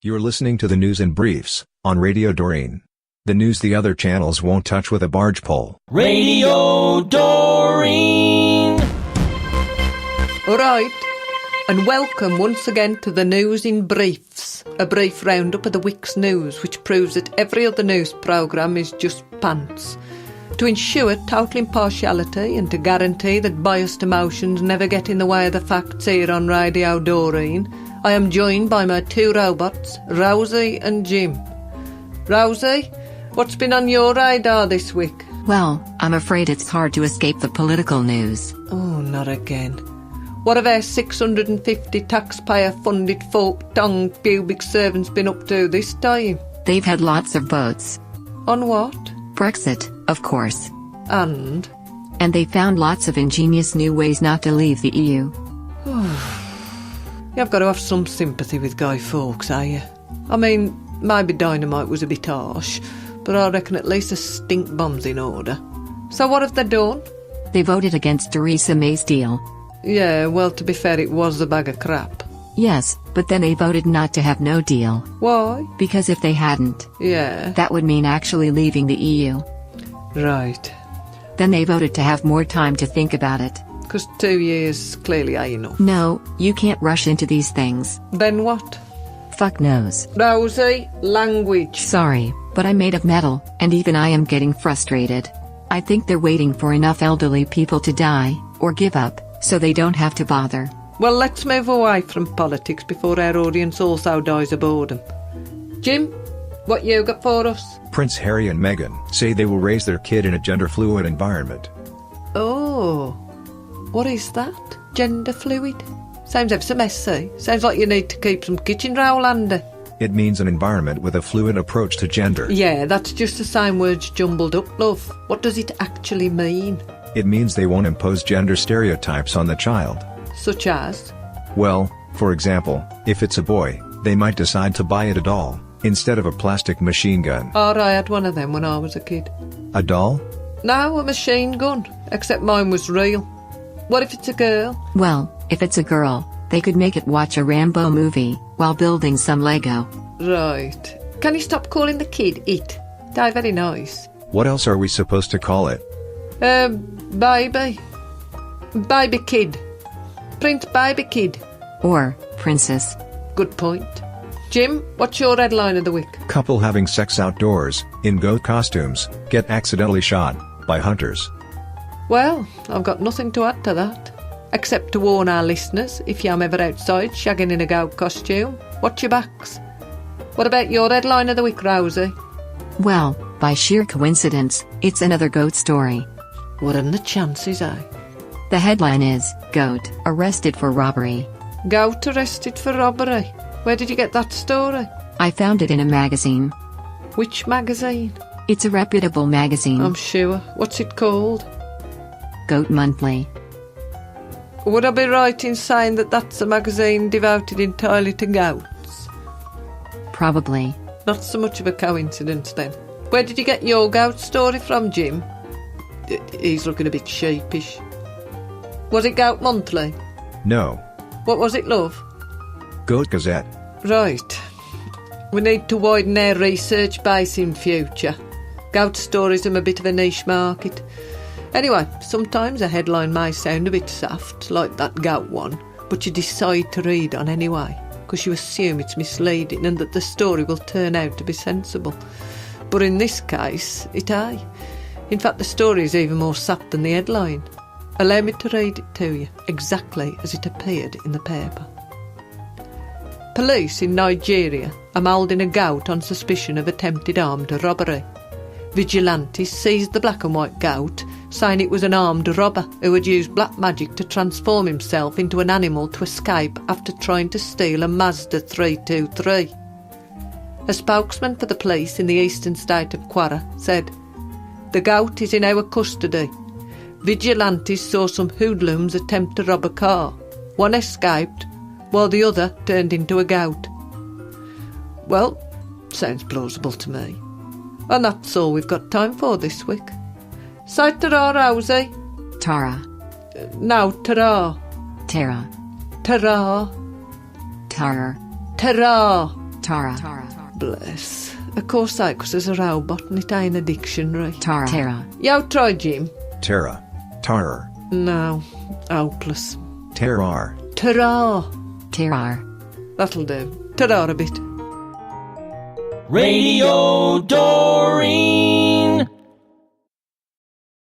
You're listening to the news in briefs, on Radio Doreen. The news the other channels won't touch with a barge pole. Radio Doreen! Alright, and welcome once again to the news in briefs, a brief roundup of the week's news which proves that every other news programme is just pants. To ensure total impartiality and to guarantee that biased emotions never get in the way of the facts here on Radio Doreen, I am joined by my two robots, Rosie and Jim. Rosie, what's been on your radar this week? Well, I'm afraid it's hard to escape the political news. Oh, not again. What have our 650 taxpayer-funded fork-tongued pubic servants been up to this time? They've had lots of votes. On what? Brexit, of course. And they found lots of ingenious new ways not to leave the EU. You've got to have some sympathy with Guy Fawkes, eh you? I mean, maybe dynamite was a bit harsh, but I reckon at least a stink bomb's in order. So what have they done? They voted against Theresa May's deal. Yeah, well, to be fair, it was a bag of crap. Yes, but then they voted not to have no deal. Why? Because if they hadn't, yeah, that would mean actually leaving the EU. Right. Then they voted to have more time to think about it. Because 2 years clearly ain't enough. No, you can't rush into these things. Then what? Fuck knows. Rosie, language. Sorry, but I'm made of metal, and even I am getting frustrated. I think they're waiting for enough elderly people to die, or give up, so they don't have to bother. Well, let's move away from politics before our audience also dies of boredom. Jim, what you got for us? Prince Harry and Meghan say they will raise their kid in a gender-fluid environment. Oh, what is that? Gender fluid? Sounds ever so messy. Sounds like you need to keep some kitchen roll handy. It means an environment with a fluid approach to gender. Yeah, that's just the same words jumbled up, love. What does it actually mean? It means they won't impose gender stereotypes on the child. Such as? Well, for example, if it's a boy, they might decide to buy it a doll, instead of a plastic machine gun. Oh, I had one of them when I was a kid. A doll? No, a machine gun, except mine was real. What if it's a girl? Well, if it's a girl, they could make it watch a Rambo movie while building some Lego. Right. Can you stop calling the kid it? They're very nice. What else are we supposed to call it? Baby. Baby kid. Prince Baby Kid. Or princess. Good point. Jim, what's your headline of the week? Couple having sex outdoors, in goat costumes, get accidentally shot by hunters. Well, I've got nothing to add to that, except to warn our listeners, if you're ever outside shagging in a goat costume, watch your backs. What about your headline of the week, Rosie? Well, by sheer coincidence, it's another goat story. What are the chances, eh? The headline is, Goat, arrested for robbery. Goat arrested for robbery? Where did you get that story? I found it in a magazine. Which magazine? It's a reputable magazine. I'm sure. What's it called? Goat Monthly. Would I be right in saying that that's a magazine devoted entirely to goats? Probably. Not so much of a coincidence then. Where did you get your goat story from, Jim? He's looking a bit sheepish. Was it Goat Monthly? No. What was it, love? Goat Gazette. Right. We need to widen our research base in future. Goat stories are a bit of a niche market. Anyway, sometimes a headline may sound a bit soft, like that goat one, but you decide to read on anyway, because you assume it's misleading and that the story will turn out to be sensible. But in this case, it ain't. In fact, the story is even more soft than the headline. Allow me to read it to you, exactly as it appeared in the paper. Police in Nigeria are moulding a goat on suspicion of attempted armed robbery. Vigilantes seized the black and white goat, saying it was an armed robber who had used black magic to transform himself into an animal to escape after trying to steal a Mazda 323. A spokesman for the police in the eastern state of Kwara said, "The goat is in our custody. Vigilantes saw some hoodlums attempt to rob a car. One escaped, while the other turned into a goat." Well, sounds plausible to me. And that's all we've got time for this week. Say ta-ra, Rosie. Tara. No, ta-ra. Tara. Ta-ra. Tar. Ta-ra. Tara. Bless. Of course, that 'cause there's a robot and it ain't a dictionary. Tara. Yo, try, Jim. Terra. Tarer. No. Hopeless. Terrar. Ta-ra. Terrar. That'll do. Ta-ra a bit. Radio Doreen.